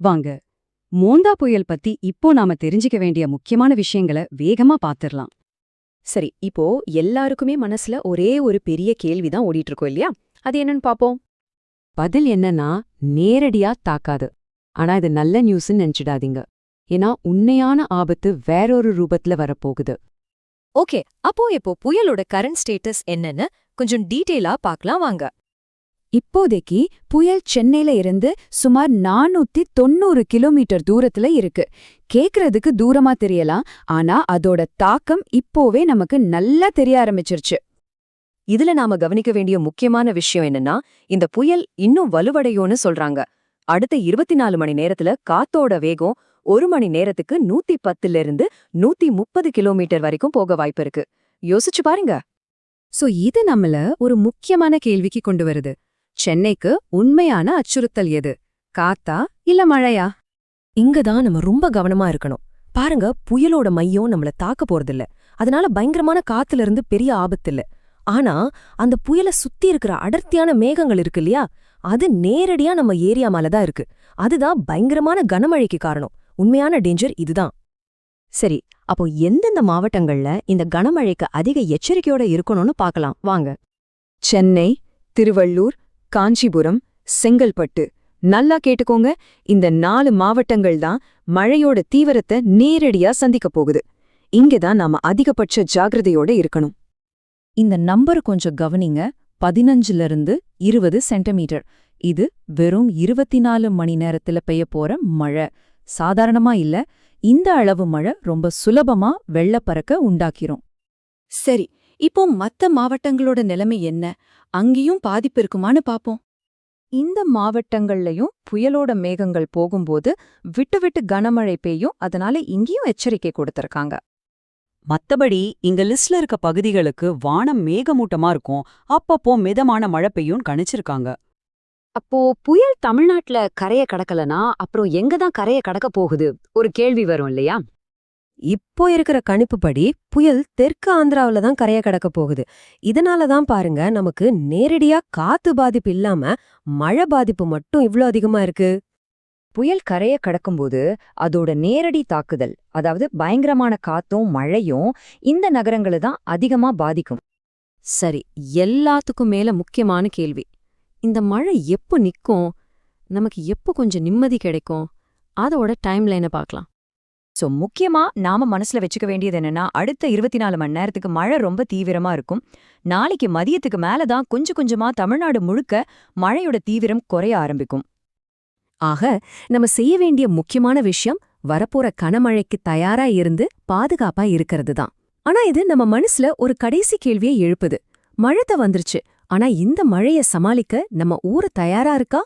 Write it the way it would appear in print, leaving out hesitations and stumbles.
வாங்க, மோந்தா புயல் பத்தி இப்போ நாம தெரிஞ்சுக்க வேண்டிய முக்கியமான விஷயங்களை வேகமா பாத்துரலாம். சரி, இப்போ எல்லாருக்குமே மனசுல ஒரே ஒரு பெரிய கேள்விதான் ஓடிட்டு இருக்கோம் இல்லையா? அது என்னன்னு பாப்போம். பதில் என்னன்னா, நேரடியா தாக்காது. ஆனா இது நல்ல நியூஸ்ன்னு நினைச்சிடாதீங்க. ஏன்னா உண்மையான ஆபத்து வேறொரு ரூபத்துல வரப்போகுது. ஓகே, இப்போ புயலோட கரண்ட் ஸ்டேட்டஸ் என்னன்னு கொஞ்சம் டீட்டெயிலா பார்க்கலாம் வாங்க. இப்போதைக்கு புயல் சென்னையில இருந்து சுமார் 490 கிலோமீட்டர் தூரத்துல இருக்கு. கேக்குறதுக்கு தூரமா தெரியலாம், ஆனா அதோட தாக்கம் இப்போவே நமக்கு நல்லா தெரிய ஆரம்பிச்சிருச்சு. இதுல நாம கவனிக்க வேண்டிய முக்கியமான விஷயம் என்னன்னா, இந்த புயல் இன்னும் வலுவடையோன்னு சொல்றாங்க. அடுத்த 24 மணி நேரத்துல காத்தோட வேகம் 1 மணி நேரத்துக்கு 110 இருந்து 130 கிலோமீட்டர் வரைக்கும் போக வாய்ப்பு இருக்கு. யோசிச்சு பாருங்க. சோ இது நம்மள ஒரு முக்கியமான கேள்விக்கு கொண்டு வருது. சென்னைக்கு உண்மையான அச்சுறுத்தல் எது? காத்தா இல்ல மழையா? இங்கதான் நம்ம ரொம்ப கவனமா இருக்கணும். பாருங்க, புயலோட மையம் நம்மள தாக்க போறதில்ல. அதனால பயங்கரமான காத்துல இருந்து பெரிய ஆபத்து இல்ல. ஆனா அந்த புயலை சுத்தி இருக்கிற அடர்த்தியான மேகங்கள் இருக்கு இல்லையா, அது நேரடியா நம்ம ஏரியா மேலதான் இருக்கு. அதுதான் பயங்கரமான கனமழைக்கு காரணம். உண்மையான டேஞ்சர் இதுதான். சரி, அப்போ எந்தெந்த மாவட்டங்கள்ல இந்த கனமழைக்கு அதிக எச்சரிக்கையோட இருக்கணும்னு பார்க்கலாம் வாங்க. சென்னை, திருவள்ளூர், காஞ்சிபுரம், செங்கல்பட்டு. நல்லா கேட்டுக்கோங்க, இந்த 4 மாவட்டங்கள் தான் மழையோட தீவிரத்தை நேரடியா சந்திக்க போகுது. இங்கதான் நாம அதிகபட்ச ஜாகிரதையோட இருக்கணும். இந்த நம்பர் கொஞ்சம் கவனிங்க. 15 இருந்து 20 சென்டிமீட்டர். இது வெறும் 24 மணி நேரத்துல பெய்ய போற மழை. சாதாரணமா இல்ல. இந்த அளவு மழை ரொம்ப சுலபமா வெள்ளப்பறக்க உண்டாக்கிரும். சரி, இப்போ மத்த மாவட்டங்களோட நிலைமை என்ன? அங்கேயும் பாதிப்பு இருக்குமான்னு பாப்போம். இந்த மாவட்டங்கள்லயும் புயலோட மேகங்கள் போகும்போது விட்டு விட்டு கனமழை பெய்யும். அதனால இங்கேயும் எச்சரிக்கை கொடுத்திருக்காங்க. மத்தபடி இங்க லிஸ்ட்ல இருக்க பகுதிகளுக்கு வானம் மேகமூட்டமா இருக்கும், அப்பப்போ மிதமான மழை பெய்யும் கணிச்சிருக்காங்க. அப்போ புயல் தமிழ்நாட்டுல கரைய கடக்கலனா அப்புறம் எங்கதான் கரைய கடக்க போகுது ஒரு கேள்வி வரும் இல்லையா? இப்போ இருக்கிற கணிப்புப்படி புயல் தெற்கு ஆந்திராவில தான் கரைய கடக்க போகுது. இதனாலதான் பாருங்க, நமக்கு நேரடியா காத்து பாதிப்பு இல்லாம மழை பாதிப்பு மட்டும் இவ்ளோ அதிகமா இருக்கு. புயல் கரைய கடக்கும்போது அதோட நேரடி தாக்குதல், அதாவது பயங்கரமான காத்தும் மழையும் இந்த நகரங்களை தான் அதிகமா பாதிக்கும். சரி, எல்லாத்துக்கும் மேல முக்கியமான கேள்வி, இந்த மழை எப்போ நிக்கும்? நமக்கு எப்போ கொஞ்சம் நிம்மதி கிடைக்கும்? அதோட டைம் லைனை பார்க்கலாம். சோ முக்கியமா நாம மனசுல வச்சுக்க வேண்டியது என்னன்னா, அடுத்த 24 மணி நேரத்துக்கு மழை ரொம்ப தீவிரமா இருக்கும். நாளைக்கு மதியத்துக்கு மேலதான் கொஞ்சம் கொஞ்சமா தமிழ்நாடு முழுக்க மழையோட தீவிரம் குறைய ஆரம்பிக்கும். ஆக நம்ம செய்ய வேண்டிய முக்கியமான விஷயம் வரப்போற கனமழைக்கு தயாரா இருந்து பாதுகாப்பா இருக்கிறது தான். ஆனா இது நம்ம மனசுல ஒரு கடைசி கேள்வியை எழுப்புது. மழை வந்துருச்சு, ஆனா இந்த மழைய சமாளிக்க நம்ம ஊரு தயாரா இருக்கா?